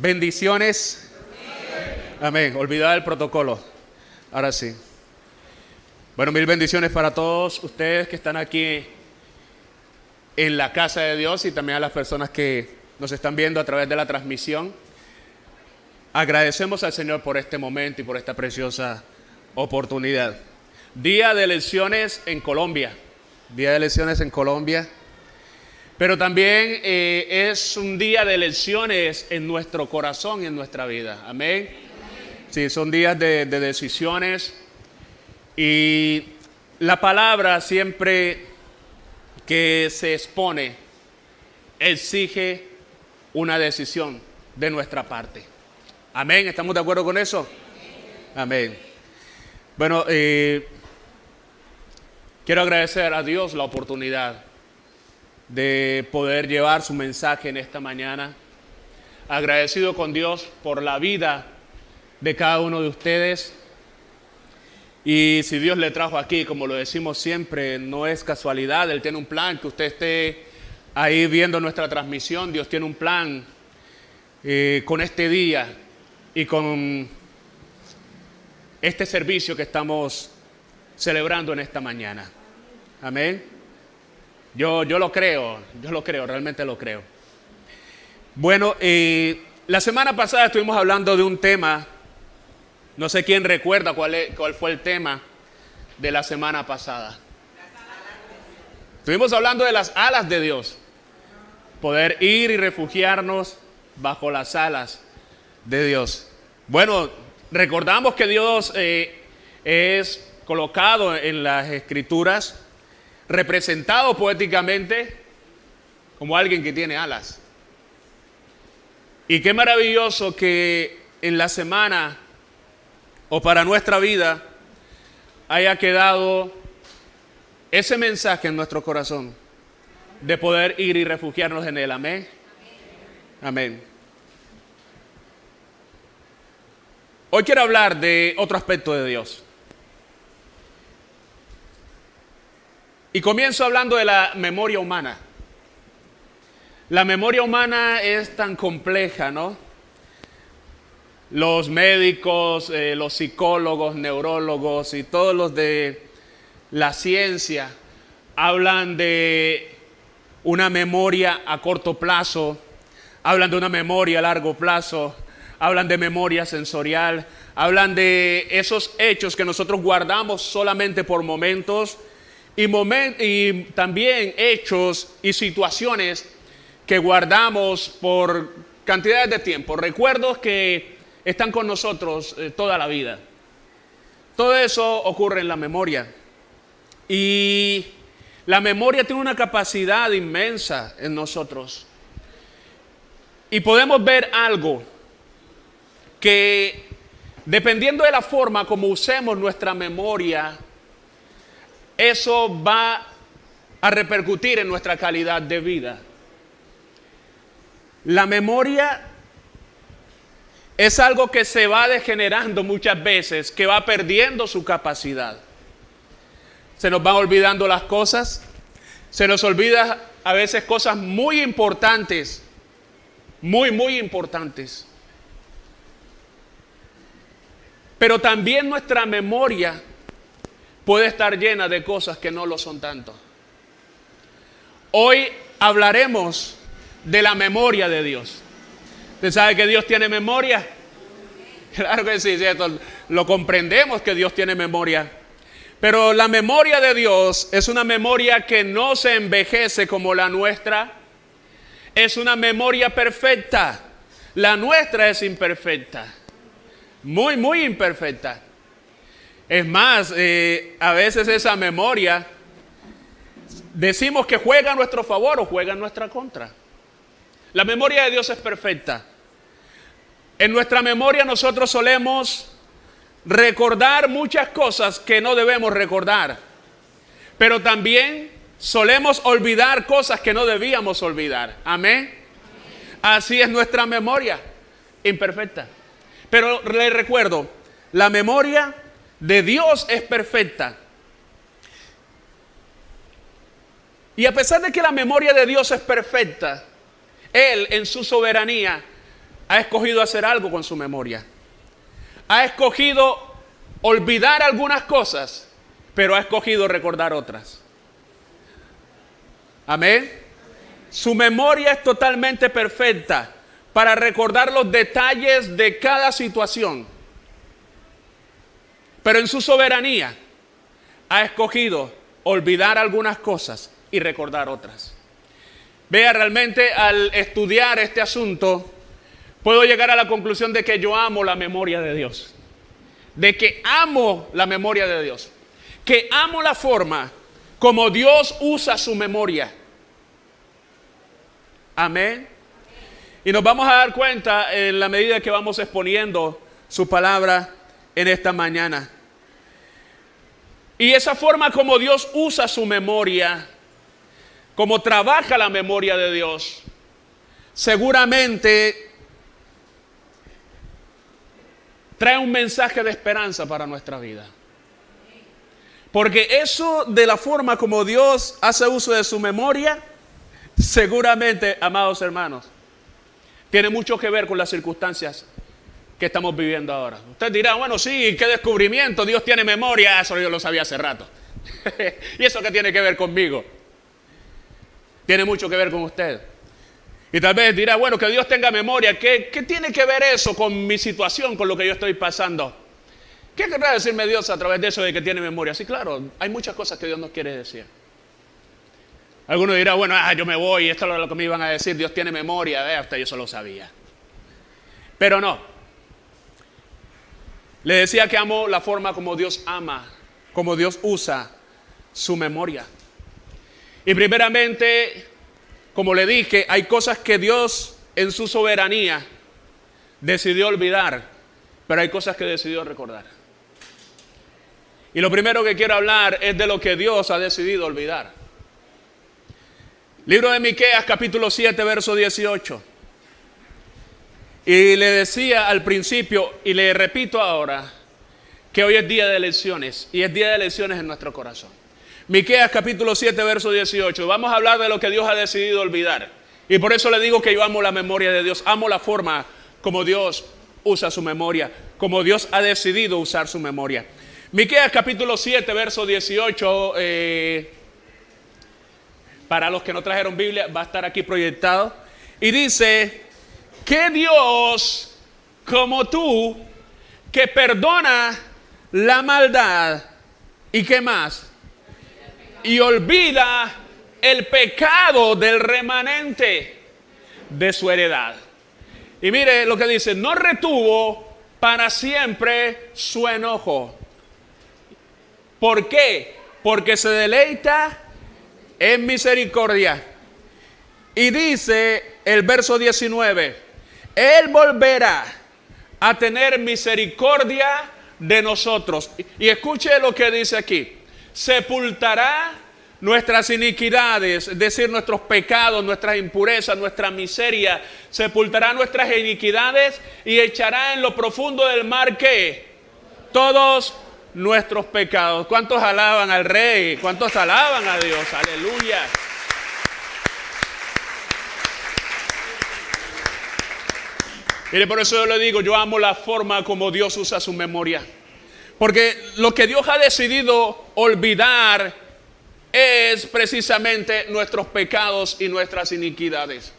Bendiciones. Amén. Olvidaba el protocolo. Ahora sí. Bueno, mil bendiciones para todos ustedes que están aquí en la casa de Dios y también a las personas que nos están viendo a través de la transmisión. Agradecemos al Señor por este momento y por esta preciosa oportunidad. Día de elecciones en Colombia. Día de elecciones en Colombia. Pero también es un día de elecciones en nuestro corazón y en nuestra vida. Amén. Sí, son días de decisiones. Y la palabra siempre que se expone exige una decisión de nuestra parte. Amén. ¿Estamos de acuerdo con eso? Amén. Bueno, quiero agradecer a Dios la oportunidad de poder llevar su mensaje en esta mañana. Agradecido con Dios por la vida de cada uno de ustedes. Y si Dios le trajo aquí, como lo decimos siempre, no es casualidad. Él tiene un plan, que usted esté ahí viendo nuestra transmisión. Dios tiene un plan con este día y con este servicio que estamos celebrando en esta mañana. Amén. Yo lo creo, realmente lo creo. Bueno, la semana pasada estuvimos hablando de un tema. No sé quién recuerda cuál fue el tema de la semana pasada. Estuvimos hablando de las alas de Dios. Poder ir y refugiarnos bajo las alas de Dios. Bueno, recordamos que Dios es colocado en las Escrituras, representado poéticamente como alguien que tiene alas. Y qué maravilloso que en la semana o para nuestra vida haya quedado ese mensaje en nuestro corazón de poder ir y refugiarnos en Él. Amén. Amén. Hoy quiero hablar de otro aspecto de Dios. Y comienzo hablando de la memoria humana. La memoria humana es tan compleja, ¿no? Los médicos, los psicólogos, neurólogos y todos los de la ciencia hablan de una memoria a corto plazo, hablan de una memoria a largo plazo, hablan de memoria sensorial, hablan de esos hechos que nosotros guardamos solamente por momentos y también hechos y situaciones que guardamos por cantidades de tiempo, recuerdos que están con nosotros toda la vida. Todo eso ocurre en la memoria. Y la memoria tiene una capacidad inmensa en nosotros. Y podemos ver algo que, dependiendo de la forma como usemos nuestra memoria, eso va a repercutir en nuestra calidad de vida. La memoria es algo que se va degenerando muchas veces, que va perdiendo su capacidad. Se nos van olvidando las cosas, se nos olvida a veces cosas muy importantes, muy importantes. Pero también nuestra memoria puede estar llena de cosas que no lo son tanto. Hoy hablaremos de la memoria de Dios. ¿Usted sabe que Dios tiene memoria? Claro que sí, ¿cierto? Lo comprendemos que Dios tiene memoria. Pero la memoria de Dios es una memoria que no se envejece como la nuestra. Es una memoria perfecta. La nuestra es imperfecta. Muy imperfecta. Es más, a veces esa memoria decimos que juega a nuestro favor o juega en nuestra contra. La memoria de Dios es perfecta. En nuestra memoria nosotros solemos recordar muchas cosas que no debemos recordar, pero también solemos olvidar cosas que no debíamos olvidar. Amén. Así es nuestra memoria, imperfecta. Pero le recuerdo, la memoria de Dios es perfecta. Y a pesar de que la memoria de Dios es perfecta, Él en su soberanía ha escogido hacer algo con su memoria. Ha escogido olvidar algunas cosas, pero ha escogido recordar otras. Amén. Su memoria es totalmente perfecta para recordar los detalles de cada situación. Pero en su soberanía ha escogido olvidar algunas cosas y recordar otras. Vea, realmente al estudiar este asunto, puedo llegar a la conclusión de que yo amo la memoria de Dios. De que amo la memoria de Dios. Que amo la forma como Dios usa su memoria. Amén. Y nos vamos a dar cuenta en la medida que vamos exponiendo su palabra en esta mañana. Y esa forma como Dios usa su memoria, como trabaja la memoria de Dios, seguramente trae un mensaje de esperanza para nuestra vida. Porque eso de la forma como Dios hace uso de su memoria, seguramente, amados hermanos, tiene mucho que ver con las circunstancias que estamos viviendo ahora. Usted dirá, bueno, sí, qué descubrimiento, Dios tiene memoria, eso yo lo sabía hace rato. ¿Y eso qué tiene que ver conmigo? Tiene mucho que ver con usted. Y tal vez dirá, bueno, que Dios tenga memoria, ¿qué tiene que ver eso con mi situación, con lo que yo estoy pasando? ¿Qué querrá decirme Dios a través de eso de que tiene memoria? Sí, claro, hay muchas cosas que Dios nos quiere decir. Algunos dirán, bueno, yo me voy, esto es lo que me iban a decir, Dios tiene memoria, usted yo eso lo sabía. Pero no. Le decía que amo la forma como Dios ama, como Dios usa su memoria. Y primeramente, como le dije, hay cosas que Dios en su soberanía decidió olvidar, pero hay cosas que decidió recordar. Y lo primero que quiero hablar es de lo que Dios ha decidido olvidar. Libro de Miqueas, capítulo 7, verso 18. Y le decía al principio, y le repito ahora, que hoy es día de elecciones, y es día de elecciones en nuestro corazón. Miqueas, capítulo 7, verso 18. Vamos a hablar de lo que Dios ha decidido olvidar. Y por eso le digo que yo amo la memoria de Dios, amo la forma como Dios usa su memoria, como Dios ha decidido usar su memoria. Miqueas, capítulo 7, verso 18, para los que no trajeron Biblia, va a estar aquí proyectado. Y dice, que Dios como tú, que perdona la maldad, ¿y qué más? Y olvida el pecado del remanente de su heredad. Y mire lo que dice, no retuvo para siempre su enojo. ¿Por qué? Porque se deleita en misericordia. Y dice el verso 19, Él volverá a tener misericordia de nosotros. Y escuche lo que dice aquí. Sepultará nuestras iniquidades, es decir, nuestros pecados, nuestras impurezas, nuestra miseria. Sepultará nuestras iniquidades y echará en lo profundo del mar, ¿qué? Todos nuestros pecados. ¿Cuántos alaban al Rey? ¿Cuántos alaban a Dios? Aleluya. Mire, por eso yo le digo, yo amo la forma como Dios usa su memoria. Porque lo que Dios ha decidido olvidar es precisamente nuestros pecados y nuestras iniquidades.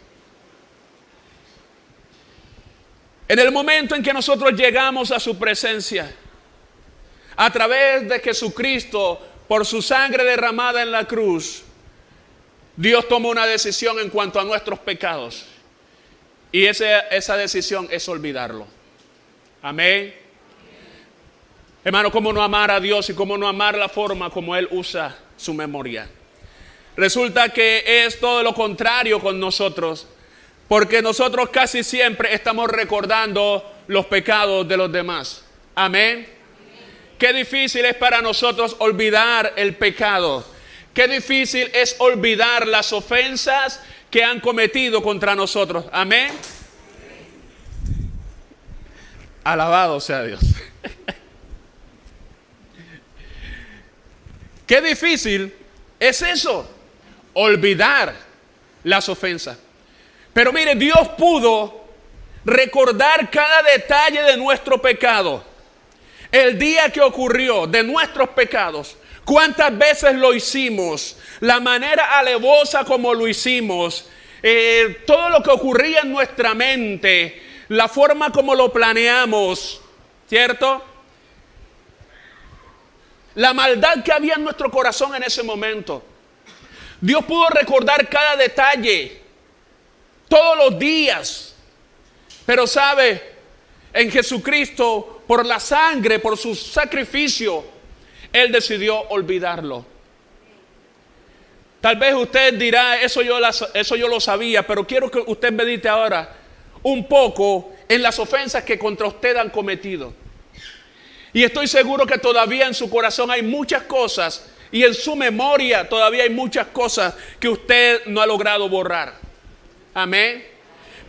En el momento en que nosotros llegamos a su presencia, a través de Jesucristo, por su sangre derramada en la cruz, Dios toma una decisión en cuanto a nuestros pecados. Y esa decisión es olvidarlo. Amén. Hermano, ¿cómo no amar a Dios y cómo no amar la forma como Él usa su memoria? Resulta que es todo lo contrario con nosotros, porque nosotros casi siempre estamos recordando los pecados de los demás. Amén. Qué difícil es para nosotros olvidar el pecado. Qué difícil es olvidar las ofensas que han cometido contra nosotros. Amén. Alabado sea Dios. Qué difícil es eso, olvidar las ofensas. Pero mire, Dios pudo recordar cada detalle de nuestro pecado. El día que ocurrió, de nuestros pecados, cuántas veces lo hicimos, la manera alevosa como lo hicimos, todo lo que ocurría en nuestra mente, la forma como lo planeamos, ¿cierto? La maldad que había en nuestro corazón en ese momento. Dios pudo recordar cada detalle, todos los días. Pero sabe, en Jesucristo, por la sangre, por su sacrificio, Él decidió olvidarlo. Tal vez usted dirá, eso yo lo sabía, pero quiero que usted medite ahora un poco en las ofensas que contra usted han cometido. Y estoy seguro que todavía en su corazón hay muchas cosas, y en su memoria todavía hay muchas cosas que usted no ha logrado borrar. Amén.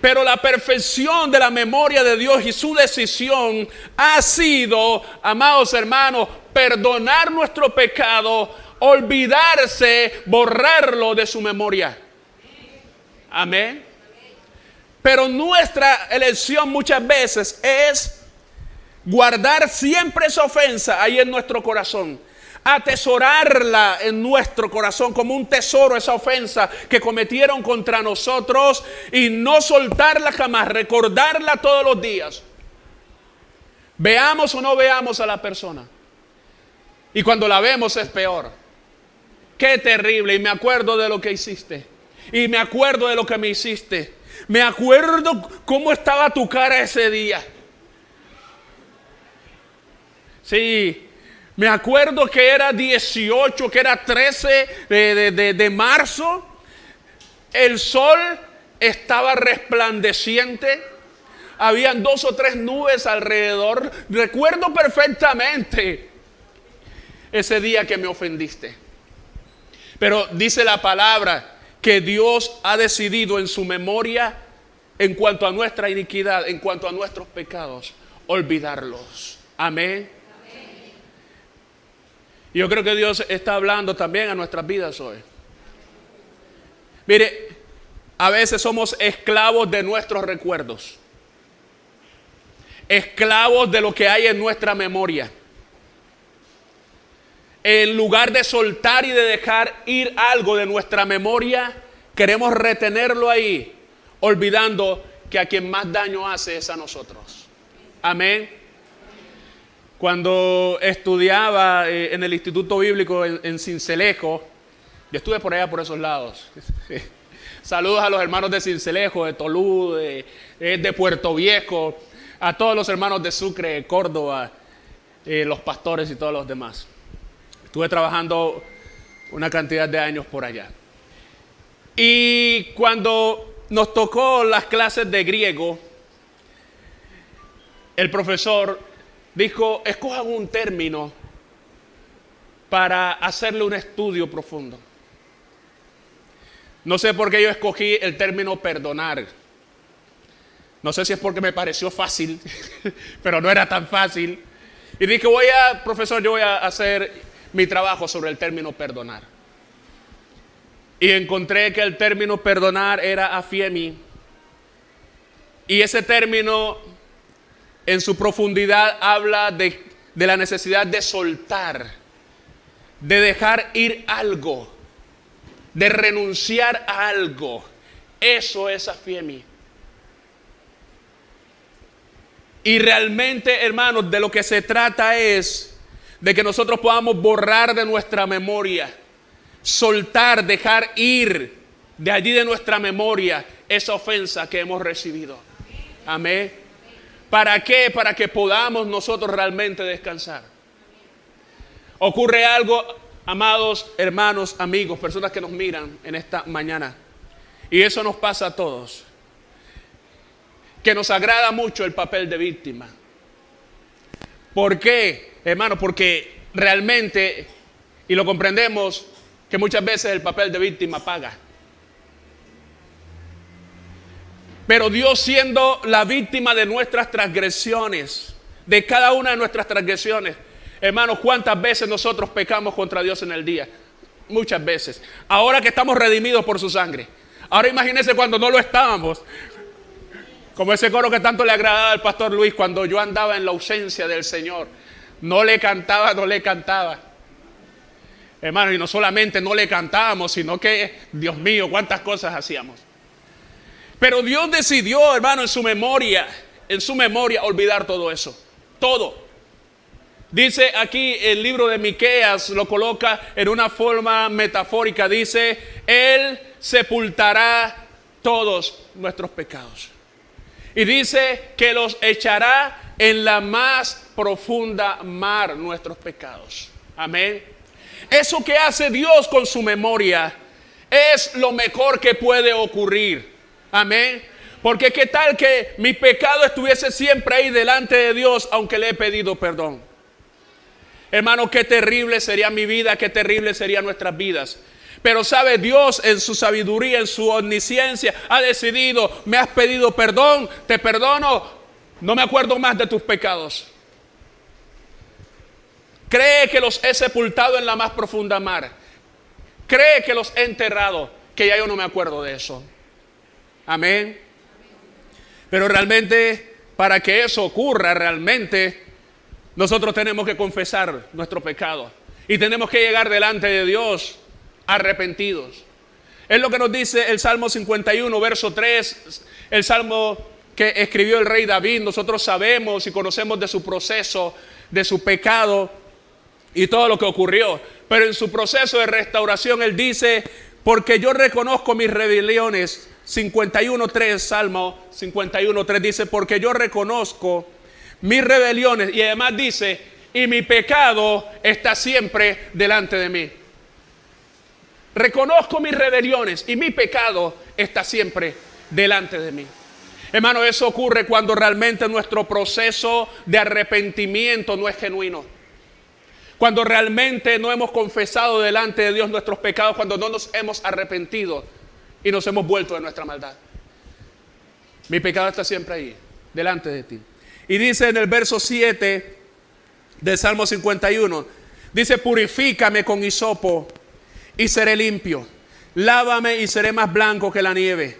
Pero la perfección de la memoria de Dios y su decisión ha sido, amados hermanos, perdonar nuestro pecado, olvidarse, borrarlo de su memoria. Amén. Pero nuestra elección muchas veces es guardar siempre esa ofensa ahí en nuestro corazón. Atesorarla en nuestro corazón como un tesoro, esa ofensa que cometieron contra nosotros, y no soltarla jamás, recordarla todos los días. Veamos o no veamos a la persona. Y cuando la vemos es peor. Qué terrible, y me acuerdo de lo que hiciste. Y me acuerdo de lo que me hiciste. Me acuerdo cómo estaba tu cara ese día. Sí. Me acuerdo que era 18, que era 13 de marzo. El sol estaba resplandeciente. Habían 2 o 3 nubes alrededor. Recuerdo perfectamente ese día que me ofendiste. Pero dice la palabra que Dios ha decidido en su memoria, en cuanto a nuestra iniquidad, en cuanto a nuestros pecados, olvidarlos. Amén. Yo creo que Dios está hablando también a nuestras vidas hoy. Mire, a veces somos esclavos de nuestros recuerdos, esclavos de lo que hay en nuestra memoria. En lugar de soltar y de dejar ir algo de nuestra memoria, queremos retenerlo ahí, olvidando que a quien más daño hace es a nosotros. Amén. Cuando estudiaba en el Instituto Bíblico en Sincelejo, yo estuve por allá, por esos lados. Saludos a los hermanos de Sincelejo, de Tolú, de Puerto Viejo, a todos los hermanos de Sucre, Córdoba, los pastores y todos los demás. Estuve trabajando una cantidad de años por allá. Y cuando nos tocó las clases de griego, el profesor dijo, escojan un término para hacerle un estudio profundo. No sé por qué yo escogí el término perdonar. No sé si es porque me pareció fácil, pero no era tan fácil. Y dije, profesor, yo voy a hacer mi trabajo sobre el término perdonar. Y encontré que el término perdonar era afiemi. Y ese término, en su profundidad, habla de la necesidad de soltar, de dejar ir algo, de renunciar a algo. Eso es afiemi. Y realmente, hermanos, de lo que se trata es de que nosotros podamos borrar de nuestra memoria, soltar, dejar ir de allí de nuestra memoria esa ofensa que hemos recibido. Amén. ¿Para qué? Para que podamos nosotros realmente descansar. Ocurre algo, amados hermanos, amigos, personas que nos miran en esta mañana, y eso nos pasa a todos, que nos agrada mucho el papel de víctima. ¿Por qué, hermano? Porque realmente, y lo comprendemos, que muchas veces el papel de víctima paga. Pero Dios, siendo la víctima de nuestras transgresiones, de cada una de nuestras transgresiones, hermanos, ¿cuántas veces nosotros pecamos contra Dios en el día? Muchas veces. Ahora que estamos redimidos por su sangre. Ahora imagínense cuando no lo estábamos. Como ese coro que tanto le agradaba al pastor Luis cuando yo andaba en la ausencia del Señor. No le cantaba, no le cantaba. Hermano, y no solamente no le cantábamos, sino que, Dios mío, cuántas cosas hacíamos. Pero Dios decidió, hermano, en su memoria, olvidar todo eso. Todo. Dice aquí el libro de Miqueas, lo coloca en una forma metafórica. Dice, Él sepultará todos nuestros pecados. Y dice que los echará en la más profunda mar nuestros pecados. Amén. Eso que hace Dios con su memoria es lo mejor que puede ocurrir. Amén. Porque qué tal que mi pecado estuviese siempre ahí delante de Dios, aunque le he pedido perdón. Hermano, qué terrible sería mi vida, qué terrible serían nuestras vidas. Pero sabe, Dios en su sabiduría, en su omnisciencia, ha decidido, me has pedido perdón, te perdono, no me acuerdo más de tus pecados. Cree que los he sepultado en la más profunda mar. Cree que los he enterrado, que ya yo no me acuerdo de eso. Amén. Pero realmente, para que eso ocurra realmente, nosotros tenemos que confesar nuestro pecado. Y tenemos que llegar delante de Dios arrepentidos. Es lo que nos dice el Salmo 51, verso 3, el Salmo que escribió el rey David. Nosotros sabemos y conocemos de su proceso, de su pecado y todo lo que ocurrió. Pero en su proceso de restauración él dice, porque yo reconozco mis rebeliones. 51.3, Salmo 51.3 dice, porque yo reconozco mis rebeliones. Y además dice, y mi pecado está siempre delante de mí. Reconozco mis rebeliones y mi pecado está siempre delante de mí. Hermano, eso ocurre cuando realmente nuestro proceso de arrepentimiento no es genuino. Cuando realmente no hemos confesado delante de Dios nuestros pecados, cuando no nos hemos arrepentido y nos hemos vuelto de nuestra maldad. Mi pecado está siempre ahí, delante de ti. Y dice en el verso 7 del Salmo 51, dice, purifícame con hisopo y seré limpio. Lávame y seré más blanco que la nieve.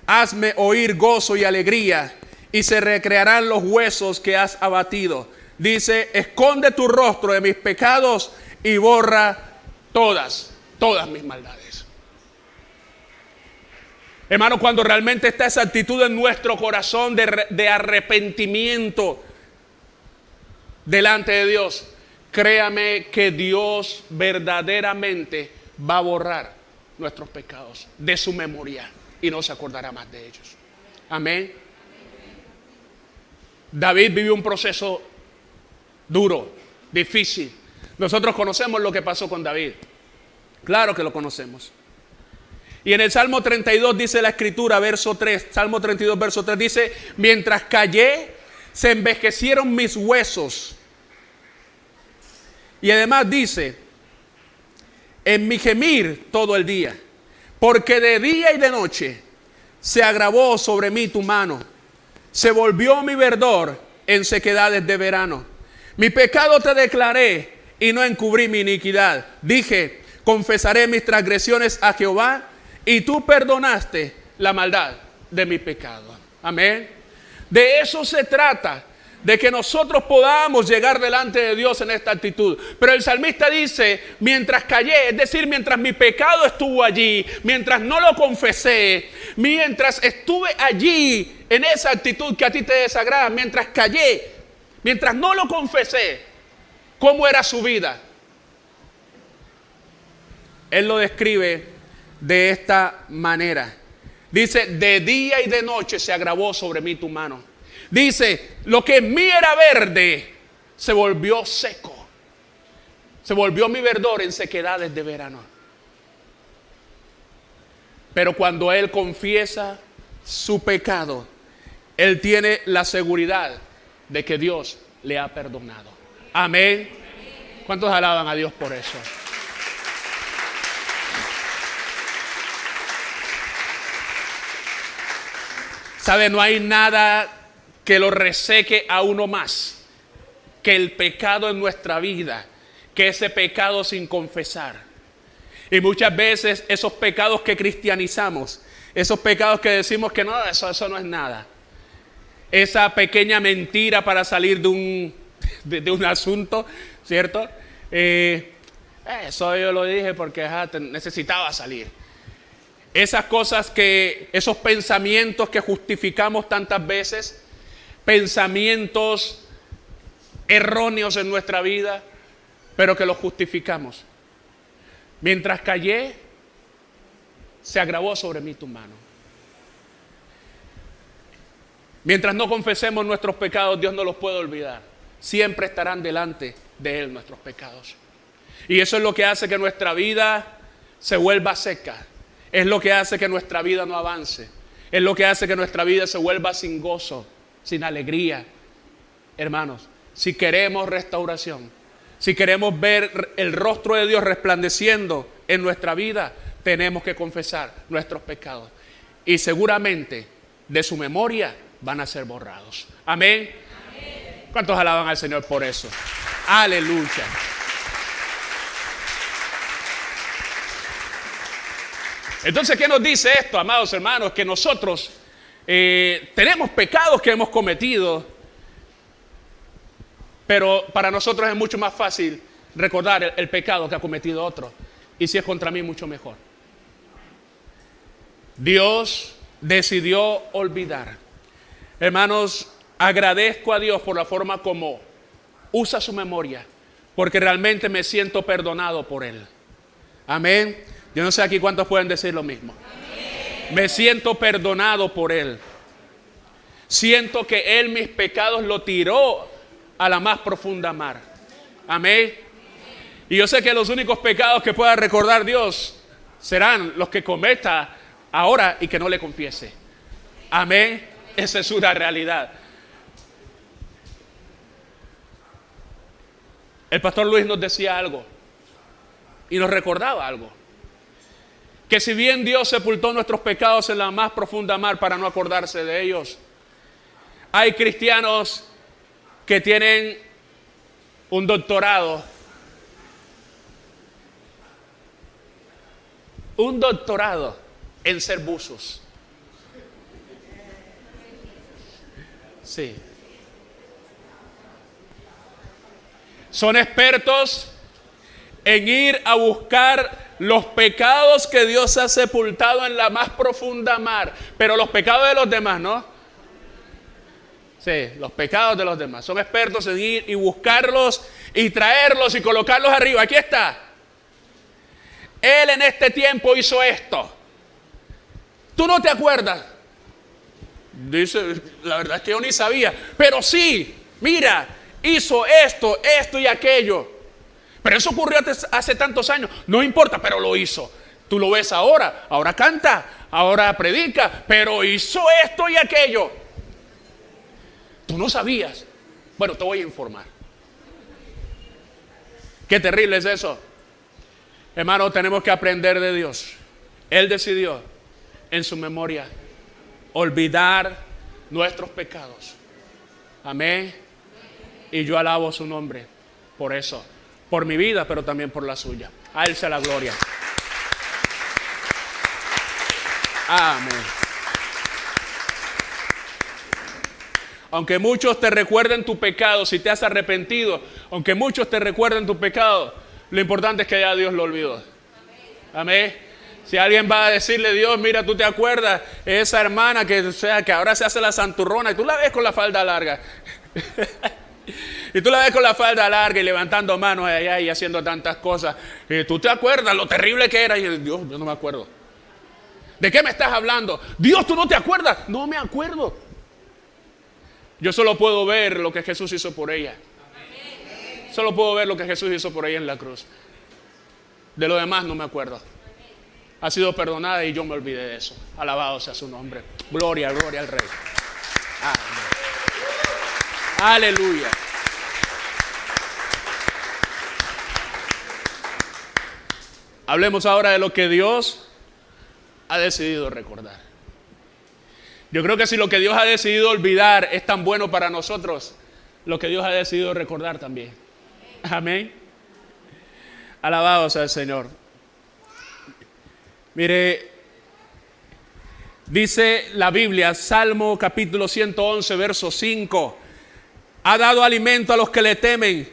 Hazme oír gozo y alegría, y se recrearán los huesos que has abatido. Dice, esconde tu rostro de mis pecados y borra todas mis maldades. Hermano, cuando realmente está esa actitud en nuestro corazón de arrepentimiento delante de Dios, créame que Dios verdaderamente va a borrar nuestros pecados de su memoria y no se acordará más de ellos. Amén. David vivió un proceso duro, difícil. Nosotros conocemos lo que pasó con David. Claro que lo conocemos. Y en el Salmo 32 dice la Escritura, verso 3, Salmo 32, verso 3 dice, mientras callé, se envejecieron mis huesos. Y además dice, en mi gemir todo el día, porque de día y de noche se agravó sobre mí tu mano, se volvió mi verdor en sequedades de verano. Mi pecado te declaré y no encubrí mi iniquidad. Dije, confesaré mis transgresiones a Jehová, y tú perdonaste la maldad de mi pecado. Amén. De eso se trata, de que nosotros podamos llegar delante de Dios en esta actitud. Pero el salmista dice, mientras callé, es decir, mientras mi pecado estuvo allí, mientras no lo confesé, mientras estuve allí en esa actitud que a ti te desagrada, mientras callé, mientras no lo confesé, ¿cómo era su vida? Él lo describe de esta manera. Dice, de día y de noche se agravó sobre mí tu mano. Dice, lo que en mí era verde se volvió seco. Se volvió mi verdor en sequedades de verano. Pero cuando él confiesa su pecado, él tiene la seguridad de que Dios le ha perdonado. Amén. ¿Cuántos alaban a Dios por eso? ¿Sabe? No hay nada que lo reseque a uno más que el pecado en nuestra vida, que ese pecado sin confesar. Y muchas veces esos pecados que cristianizamos, esos pecados que decimos que no, eso no es nada. esa pequeña mentira para salir de un asunto, ¿cierto? Eso yo lo dije porque necesitaba salir. Esas cosas esos pensamientos que justificamos tantas veces, pensamientos erróneos en nuestra vida, pero que los justificamos. Mientras callé, se agravó sobre mí tu mano. Mientras no confesemos nuestros pecados, Dios no los puede olvidar. Siempre estarán delante de Él nuestros pecados. Y eso es lo que hace que nuestra vida se vuelva seca. Es lo que hace que nuestra vida no avance. Es lo que hace que nuestra vida se vuelva sin gozo, sin alegría. Hermanos, si queremos restauración, si queremos ver el rostro de Dios resplandeciendo en nuestra vida, tenemos que confesar nuestros pecados. Y seguramente de su memoria van a ser borrados. Amén. Amén. ¿Cuántos alaban al Señor por eso? Aleluya. Entonces, ¿qué nos dice esto, amados hermanos? Que nosotros tenemos pecados que hemos cometido, pero para nosotros es mucho más fácil recordar el pecado que ha cometido otro. Y si es contra mí, mucho mejor. Dios decidió olvidar. Hermanos, agradezco a Dios por la forma como usa su memoria, porque realmente me siento perdonado por Él. Amén. Yo no sé aquí cuántos pueden decir lo mismo. Amén. Me siento perdonado por Él. Siento que Él mis pecados lo tiró a la más profunda mar. Amén. Y yo sé que los únicos pecados que pueda recordar Dios serán los que cometa ahora y que no le confiese. Amén. Esa es una realidad. El pastor Luis nos decía algo y nos recordaba algo. Que si bien Dios sepultó nuestros pecados en la más profunda mar para no acordarse de ellos, hay cristianos que tienen un doctorado en ser buzos. Sí. Son expertos en ir a buscar los pecados que Dios ha sepultado en la más profunda mar. Pero los pecados de los demás, ¿no? Sí, los pecados de los demás. Son expertos en ir y buscarlos y traerlos y colocarlos arriba. Aquí está. Él en este tiempo hizo esto. ¿Tú no te acuerdas? Dice, la verdad es que yo ni sabía. Pero sí, mira, hizo esto, esto y aquello. Pero eso ocurrió hace tantos años. No importa, pero lo hizo. Tú lo ves ahora. Ahora canta, ahora predica. Pero hizo esto y aquello. Tú no sabías. Bueno, te voy a informar. Qué terrible es eso. Hermano, tenemos que aprender de Dios. Él decidió en su memoria olvidar nuestros pecados. Amén. Y yo alabo su nombre por eso. Por mi vida, pero también por la suya. A Él sea la gloria. Amén. Aunque muchos te recuerden tu pecado, si te has arrepentido, aunque muchos te recuerden tu pecado, lo importante es que ya Dios lo olvidó. Amén. Si alguien va a decirle, Dios, mira, tú te acuerdas, esa hermana que ahora se hace la santurrona y tú la ves con la falda larga. Y tú la ves con la falda larga y levantando manos allá y haciendo tantas cosas. Y tú te acuerdas lo terrible que era. Y Dios, yo no me acuerdo. ¿De qué me estás hablando? Dios, ¿tú no te acuerdas? No me acuerdo. Yo solo puedo ver lo que Jesús hizo por ella. Solo puedo ver lo que Jesús hizo por ella en la cruz. De lo demás no me acuerdo. Ha sido perdonada y yo me olvidé de eso. Alabado sea su nombre. Gloria, gloria al Rey. Amén. Aleluya. Hablemos ahora de lo que Dios ha decidido recordar. Yo creo que si lo que Dios ha decidido olvidar es tan bueno para nosotros, lo que Dios ha decidido recordar también. Amén. Alabado sea el Señor. Mire, Dice la Biblia, Salmo capítulo 111, verso 5. Ha dado alimento a los que le temen.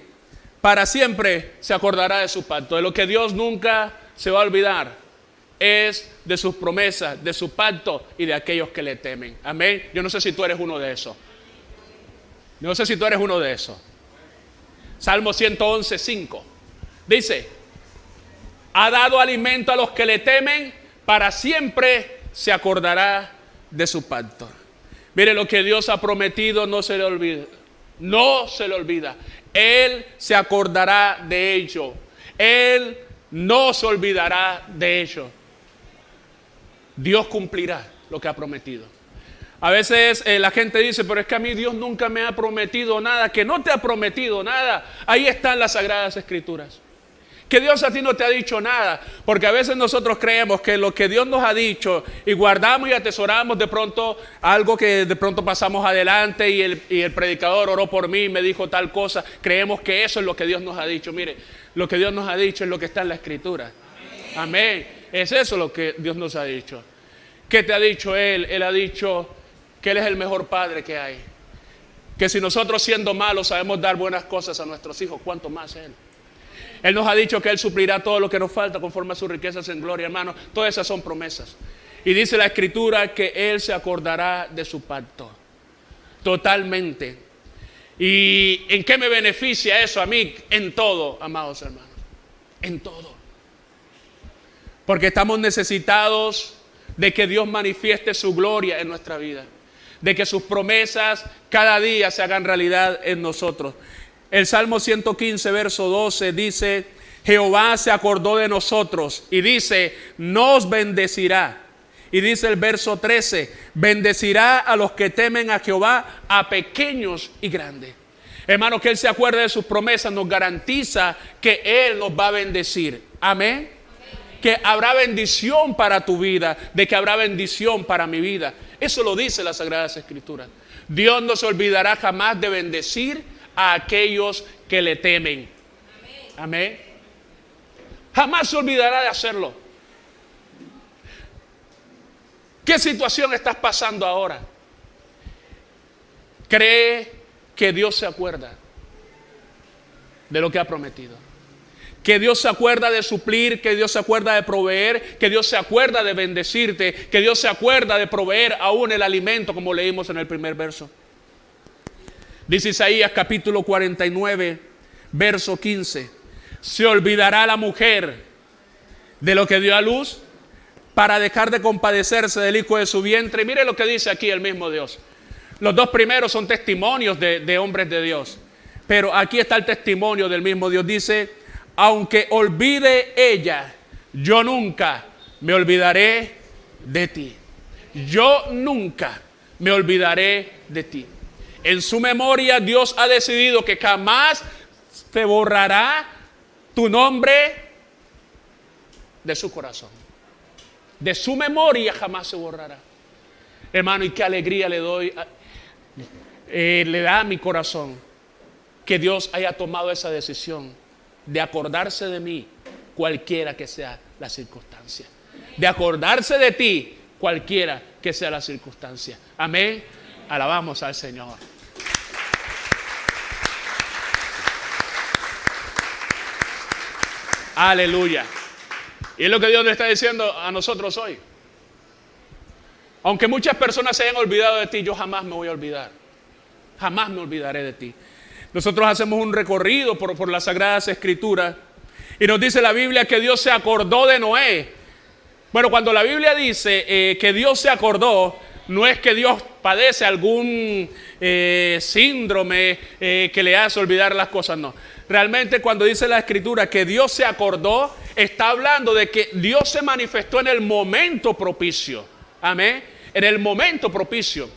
Para siempre se acordará de su pacto. De lo que Dios nunca se va a olvidar es de sus promesas, de su pacto y de aquellos que le temen. Amén. Yo no sé si tú eres uno de esos. No sé si tú eres uno de esos. Salmo 111, 5. Dice, ha dado alimento a los que le temen, para siempre se acordará de su pacto. Mire, lo que Dios ha prometido no se le olvida. No se le olvida. Él se acordará de ello. Él no se olvidará de ello. Dios cumplirá lo que ha prometido. A veces la gente dice, pero es que a mí Dios nunca me ha prometido nada. Que no te ha prometido nada. Ahí están las Sagradas Escrituras. Que Dios a ti no te ha dicho nada, porque a veces nosotros creemos que lo que Dios nos ha dicho y guardamos y atesoramos de pronto algo que de pronto pasamos adelante y el predicador oró por mí y me dijo tal cosa, creemos que eso es lo que Dios nos ha dicho. Mire, lo que Dios nos ha dicho es lo que está en la Escritura. Amén. Es eso lo que Dios nos ha dicho. ¿Qué te ha dicho Él? Él ha dicho que Él es el mejor padre que hay. Que si nosotros siendo malos sabemos dar buenas cosas a nuestros hijos, ¿cuánto más Él? Él nos ha dicho que Él suplirá todo lo que nos falta conforme a sus riquezas en gloria, hermano. Todas esas son promesas. Y dice la Escritura que Él se acordará de su pacto. Totalmente. ¿Y en qué me beneficia eso a mí? En todo, amados hermanos. En todo. Porque estamos necesitados de que Dios manifieste su gloria en nuestra vida. De que sus promesas cada día se hagan realidad en nosotros. El Salmo 115, verso 12 dice, Jehová se acordó de nosotros y dice, nos bendecirá. Y dice el verso 13, bendecirá a los que temen a Jehová, a pequeños y grandes. Hermano, que Él se acuerde de sus promesas nos garantiza que Él nos va a bendecir. Amén. Que habrá bendición para tu vida, de que habrá bendición para mi vida. Eso lo dice las Sagradas Escrituras. Dios no se olvidará jamás de bendecir a aquellos que le temen. Amén. Jamás se olvidará de hacerlo. ¿Qué situación estás pasando ahora? Cree que Dios se acuerda de lo que ha prometido. Que Dios se acuerda de suplir, que Dios se acuerda de proveer, que Dios se acuerda de bendecirte, que Dios se acuerda de proveer aún el alimento, como leímos en el primer verso. Dice Isaías capítulo 49, verso 15. ¿Se olvidará la mujer de lo que dio a luz para dejar de compadecerse del hijo de su vientre? Mire lo que dice aquí el mismo Dios. Los dos primeros son testimonios de hombres de Dios. Pero aquí está el testimonio del mismo Dios. Dice, aunque olvide ella, yo nunca me olvidaré de ti. Yo nunca me olvidaré de ti. En su memoria Dios ha decidido que jamás te borrará tu nombre de su corazón. De su memoria jamás se borrará. Hermano, y qué alegría le doy, le da a mi corazón que Dios haya tomado esa decisión de acordarse de mí, cualquiera que sea la circunstancia. De acordarse de ti, cualquiera que sea la circunstancia. Amén. Alabamos al Señor. Aleluya. Y es lo que Dios nos está diciendo a nosotros hoy. Aunque muchas personas se hayan olvidado de ti, yo jamás me voy a olvidar. Jamás me olvidaré de ti. Nosotros hacemos un recorrido por las Sagradas Escrituras y nos dice la Biblia que Dios se acordó de Noé. Bueno, cuando la Biblia dice que Dios se acordó, no es que Dios padece algún síndrome que le hace olvidar las cosas, no. Realmente cuando dice la Escritura que Dios se acordó, está hablando de que Dios se manifestó en el momento propicio. Amén. En el momento propicio.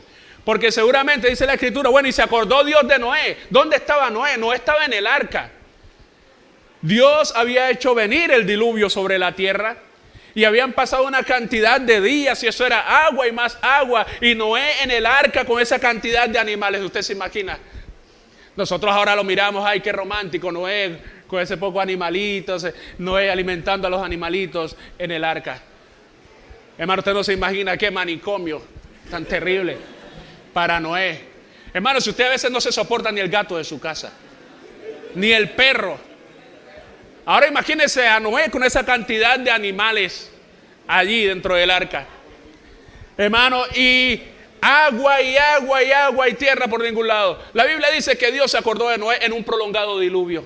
Porque seguramente dice la Escritura, bueno, y se acordó Dios de Noé. ¿Dónde estaba Noé? Noé estaba en el arca. Dios había hecho venir el diluvio sobre la tierra y habían pasado una cantidad de días y eso era agua y más agua. Y Noé en el arca con esa cantidad de animales. ¿Usted se imagina? Nosotros ahora lo miramos, ay, qué romántico, Noé con ese poco animalitos, Noé alimentando a los animalitos en el arca. Hermano, usted no se imagina qué manicomio tan terrible para Noé. Hermano, si usted a veces no se soporta ni el gato de su casa, ni el perro. Ahora imagínese a Noé con esa cantidad de animales allí dentro del arca. Hermano, y agua y agua y agua y tierra por ningún lado. La Biblia dice que Dios se acordó de Noé en un prolongado diluvio.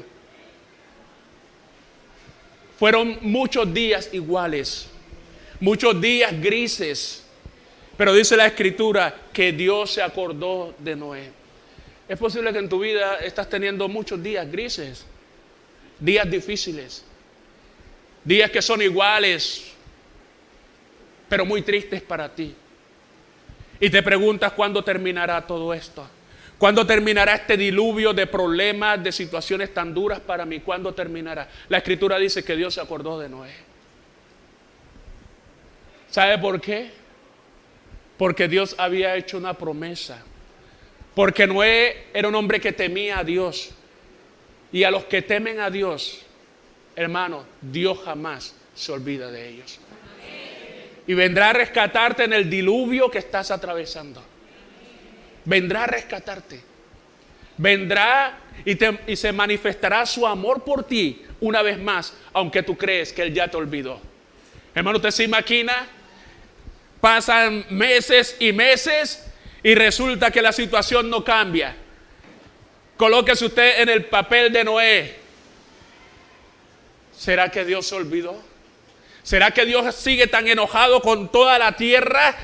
Fueron muchos días iguales, muchos días grises. Pero dice la Escritura que Dios se acordó de Noé. Es posible que en tu vida estás teniendo muchos días grises, días difíciles, días que son iguales, pero muy tristes para ti. Y te preguntas cuándo terminará todo esto. ¿Cuándo terminará este diluvio de problemas, de situaciones tan duras para mí? ¿Cuándo terminará? La Escritura dice que Dios se acordó de Noé. ¿Sabe por qué? Porque Dios había hecho una promesa. Porque Noé era un hombre que temía a Dios. Y a los que temen a Dios, hermano, Dios jamás se olvida de ellos. Y vendrá a rescatarte en el diluvio que estás atravesando. Vendrá a rescatarte. Vendrá y se manifestará su amor por ti una vez más, aunque tú crees que Él ya te olvidó. Hermano, usted se imagina, pasan meses y meses y resulta que la situación no cambia. Colóquese usted en el papel de Noé. ¿Será que Dios se olvidó? ¿Será que Dios sigue tan enojado con toda la tierra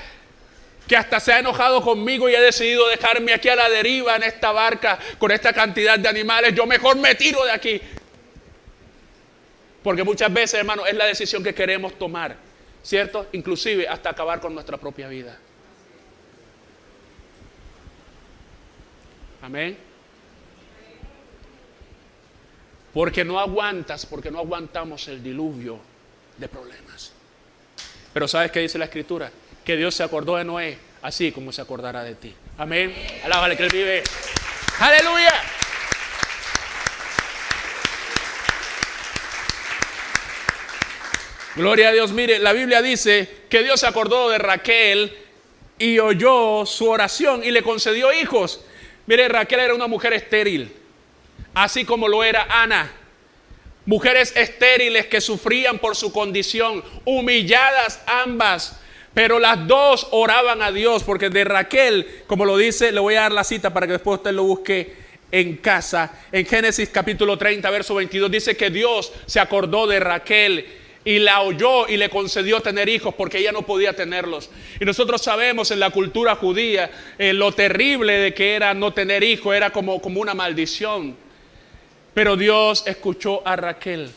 que hasta se ha enojado conmigo y ha decidido dejarme aquí a la deriva en esta barca con esta cantidad de animales? Yo mejor me tiro de aquí. Porque muchas veces, hermano, es la decisión que queremos tomar, ¿cierto? Inclusive hasta acabar con nuestra propia vida. Amén. Porque no aguantamos el diluvio de problemas. Pero ¿sabes qué dice la Escritura? Que Dios se acordó de Noé, así como se acordará de ti. Amén. Alábale que Él vive. Aleluya. Gloria a Dios. Mire, la Biblia dice que Dios se acordó de Raquel y oyó su oración y le concedió hijos. Mire, Raquel era una mujer estéril, así como lo era Ana. Mujeres estériles que sufrían por su condición, humilladas ambas, pero las dos oraban a Dios, porque de Raquel, como lo dice, le voy a dar la cita para que después usted lo busque en casa. En Génesis capítulo 30, verso 22, dice que Dios se acordó de Raquel y la oyó y le concedió tener hijos porque ella no podía tenerlos. Y nosotros sabemos en la cultura judía lo terrible de que era no tener hijos, era como una maldición. Pero Dios escuchó a Raquel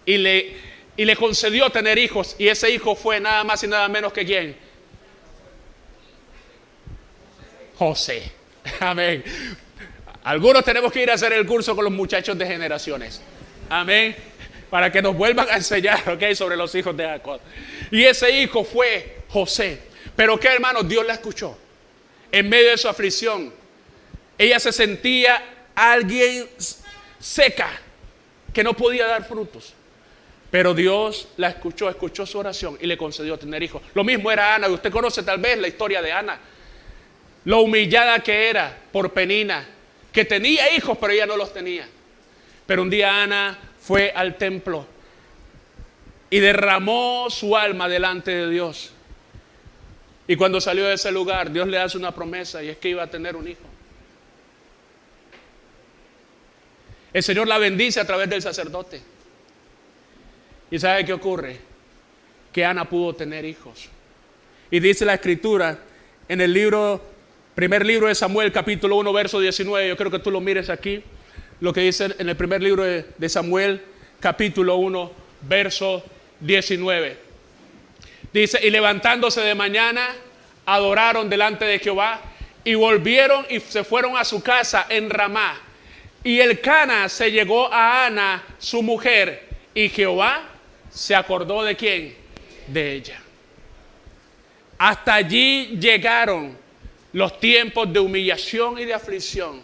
y le concedió tener hijos. Y ese hijo fue nada más y nada menos que ¿quién? José. Amén. Algunos tenemos que ir a hacer el curso con los muchachos de generaciones. Amén. Para que nos vuelvan a enseñar, ¿ok? Sobre los hijos de Jacob. Y ese hijo fue José. Pero ¿qué, hermanos? Dios la escuchó. En medio de su aflicción, ella se sentía alguien seca, que no podía dar frutos. Pero Dios la escuchó su oración y le concedió tener hijos. Lo mismo era Ana. Usted conoce tal vez la historia de Ana. Lo humillada que era por Penina, que tenía hijos pero ella no los tenía. Pero un día Ana fue al templo y derramó su alma delante de Dios. Y cuando salió de ese lugar, Dios le hace una promesa, y es que iba a tener un hijo. El Señor la bendice a través del sacerdote. ¿Y sabe qué ocurre? Que Ana pudo tener hijos. Y dice la Escritura en el primer libro de Samuel, capítulo 1, verso 19. Yo creo que tú lo mires aquí. Lo que dice en el primer libro de Samuel, capítulo 1, verso 19. Dice, y levantándose de mañana, adoraron delante de Jehová, y volvieron y se fueron a su casa en Ramá. Y Elcana se llegó a Ana, su mujer, y Jehová se acordó ¿de quién? De ella. Hasta allí llegaron los tiempos de humillación y de aflicción,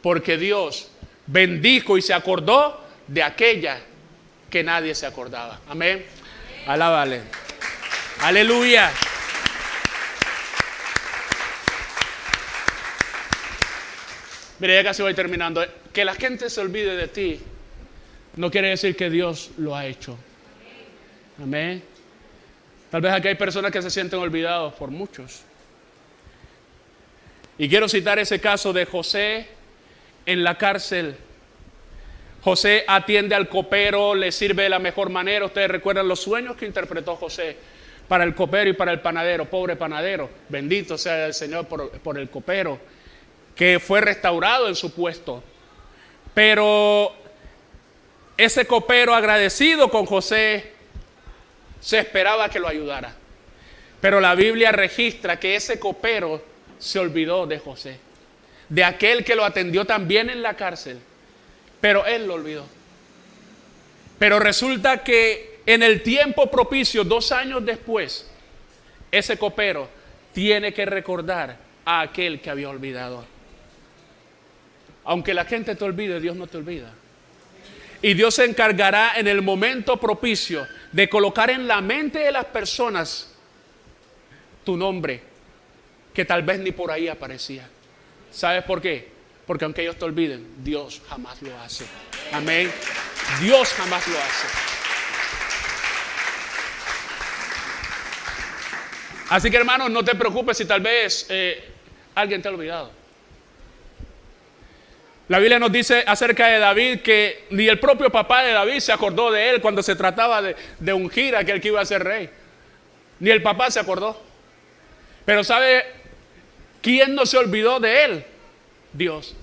porque Dios bendijo y se acordó de aquella que nadie se acordaba. Amén. Alábale. Aleluya. Mire, ya casi voy terminando. Que la gente se olvide de ti no quiere decir que Dios lo ha hecho. Amén. Tal vez aquí hay personas que se sienten olvidados por muchos. Y quiero citar ese caso de José en la cárcel. José atiende al copero, le sirve de la mejor manera. Ustedes recuerdan los sueños que interpretó José para el copero y para el panadero. Pobre panadero, bendito sea el Señor por el copero, que fue restaurado en su puesto. Pero ese copero, agradecido con José, se esperaba que lo ayudara. Pero la Biblia registra que ese copero se olvidó de José, de aquel que lo atendió también en la cárcel, pero él lo olvidó. Pero resulta que en el tiempo propicio, 2 años después, ese copero tiene que recordar a aquel que había olvidado. Aunque la gente te olvide, Dios no te olvida. Y Dios se encargará en el momento propicio de colocar en la mente de las personas tu nombre, que tal vez ni por ahí aparecía. ¿Sabes por qué? Porque aunque ellos te olviden, Dios jamás lo hace. Amén. Dios jamás lo hace. Así que, hermanos, no te preocupes si tal vez alguien te ha olvidado. La Biblia nos dice acerca de David que ni el propio papá de David se acordó de él cuando se trataba de ungir a aquel que iba a ser rey. Ni el papá se acordó. Pero ¿sabe quién no se olvidó de él? Dios.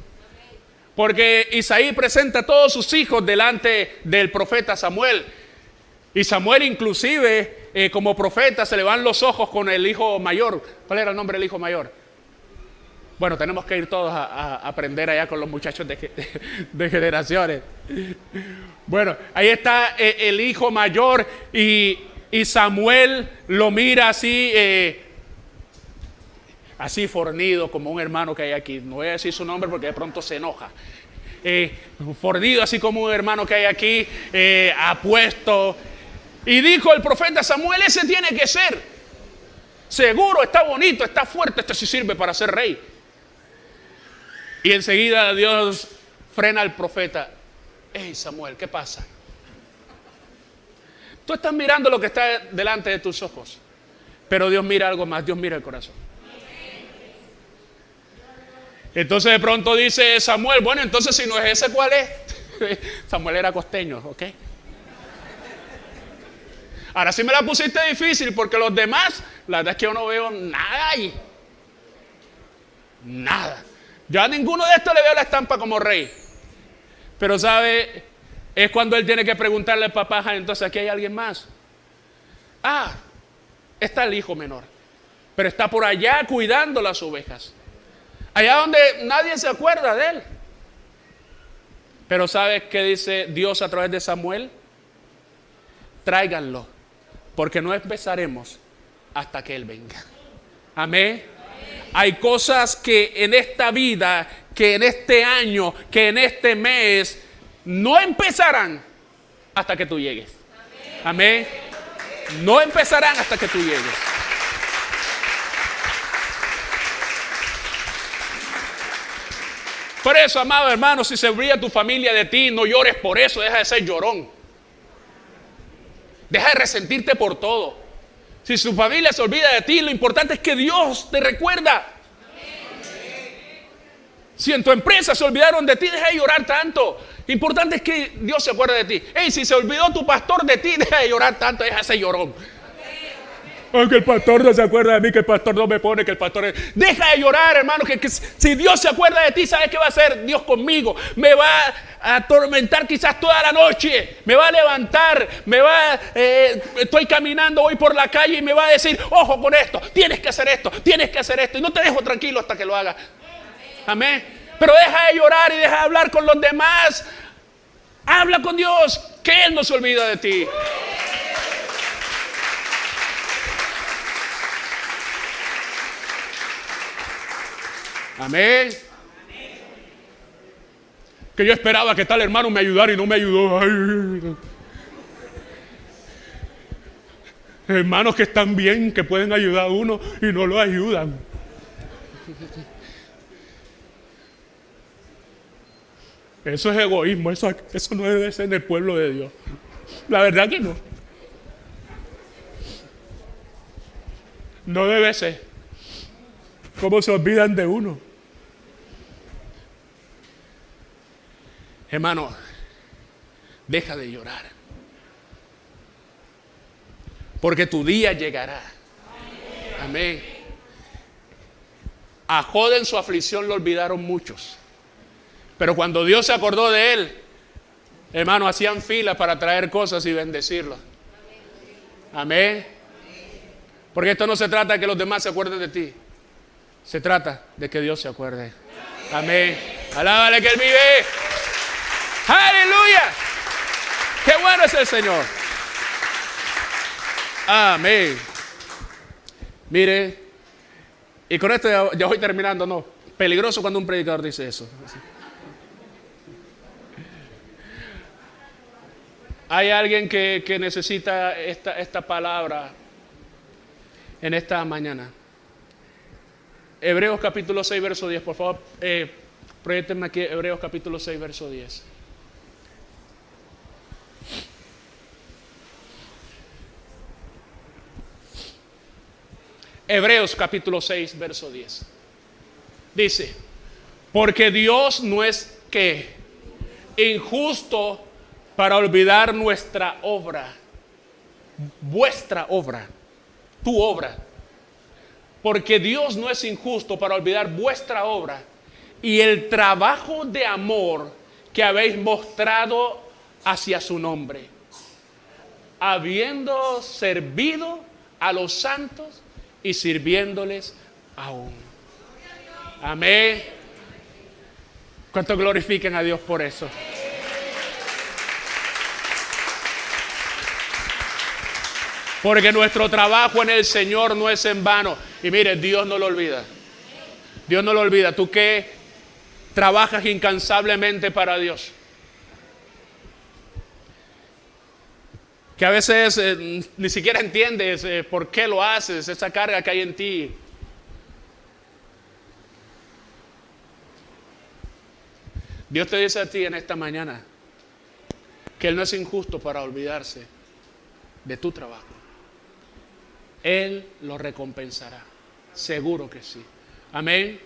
Porque Isaí presenta a todos sus hijos delante del profeta Samuel. Y Samuel inclusive como profeta se le van los ojos con el hijo mayor. ¿Cuál era el nombre del hijo mayor? Bueno, tenemos que ir todos a aprender allá con los muchachos de generaciones. Bueno, ahí está el hijo mayor y Samuel lo mira así, así fornido como un hermano que hay aquí. No voy a decir su nombre porque de pronto se enoja. Fornido así como un hermano que hay aquí, apuesto. Y dijo el profeta Samuel, ese tiene que ser. Seguro, está bonito, está fuerte, este sí sirve para ser rey. Y enseguida Dios frena al profeta. Hey Samuel, ¿qué pasa? Tú estás mirando lo que está delante de tus ojos, pero Dios mira algo más, Dios mira el corazón. Entonces de pronto dice Samuel, bueno, entonces si no es ese, ¿cuál es? Samuel era costeño, ¿ok? Ahora sí me la pusiste difícil porque los demás, la verdad es que yo no veo nada ahí. Nada. Yo a ninguno de estos le veo la estampa como rey. Pero sabe, es cuando él tiene que preguntarle al papá, entonces aquí hay alguien más. Está el hijo menor, pero está por allá cuidando las ovejas. Allá donde nadie se acuerda de él. Pero ¿sabes qué dice Dios a través de Samuel? Tráiganlo, porque no empezaremos hasta que él venga. Amén. Hay cosas que en esta vida, que en este año, que en este mes, no empezarán hasta que tú llegues. Amén. No empezarán hasta que tú llegues. Por eso, amado hermano, si se olvida tu familia de ti, no llores por eso, deja de ser llorón. Deja de resentirte por todo. Si su familia se olvida de ti, lo importante es que Dios te recuerda. Si en tu empresa se olvidaron de ti, deja de llorar tanto. Lo importante es que Dios se acuerde de ti. Si se olvidó tu pastor de ti, deja de llorar tanto, deja de ser llorón. Que el pastor no se acuerda de mí, que el pastor no me pone, que el pastor... Deja de llorar, hermano, que si Dios se acuerda de ti, ¿sabes qué va a hacer Dios conmigo? Me va a atormentar quizás toda la noche, me va a levantar, estoy caminando hoy por la calle y me va a decir, ojo con esto, tienes que hacer esto, y no te dejo tranquilo hasta que lo haga. Amén. Pero deja de llorar y deja de hablar con los demás. Habla con Dios, que Él no se olvida de ti. Amén. Que yo esperaba que tal hermano me ayudara y no me ayudó. Ay. Hermanos que están bien, que pueden ayudar a uno y no lo ayudan. Eso es egoísmo, eso no debe ser en el pueblo de Dios. La verdad que no. No debe ser. ¿Cómo se olvidan de uno? Hermano, deja de llorar. Porque tu día llegará. Amén. A Job en su aflicción lo olvidaron muchos. Pero cuando Dios se acordó de él, hermano, hacían filas para traer cosas y bendecirlo. Amén. Porque esto no se trata de que los demás se acuerden de ti. Se trata de que Dios se acuerde. Amén. Alábale que Él vive. Aleluya. Qué bueno es el Señor. Amén. Mire, y con esto ya voy terminando, no. Peligroso cuando un predicador dice eso. Hay alguien que necesita esta palabra en esta mañana. Hebreos capítulo 6, verso 10. Por favor, proyectenme aquí Hebreos capítulo 6, verso 10. Hebreos capítulo 6, verso 10. Dice, porque Dios no es que injusto para olvidar nuestra obra, vuestra obra, tu obra. Porque Dios no es injusto para olvidar vuestra obra y el trabajo de amor que habéis mostrado hacia su nombre, habiendo servido a los santos y sirviéndoles aún. Amén. ¿Cuánto glorifican a Dios por eso? Porque nuestro trabajo en el Señor no es en vano. Y mire, Dios no lo olvida. Dios no lo olvida. Tú que trabajas incansablemente para Dios. Que a veces ni siquiera entiendes por qué lo haces, esa carga que hay en ti. Dios te dice a ti en esta mañana que Él no es injusto para olvidarse de tu trabajo. Él lo recompensará. Seguro que sí. Amén.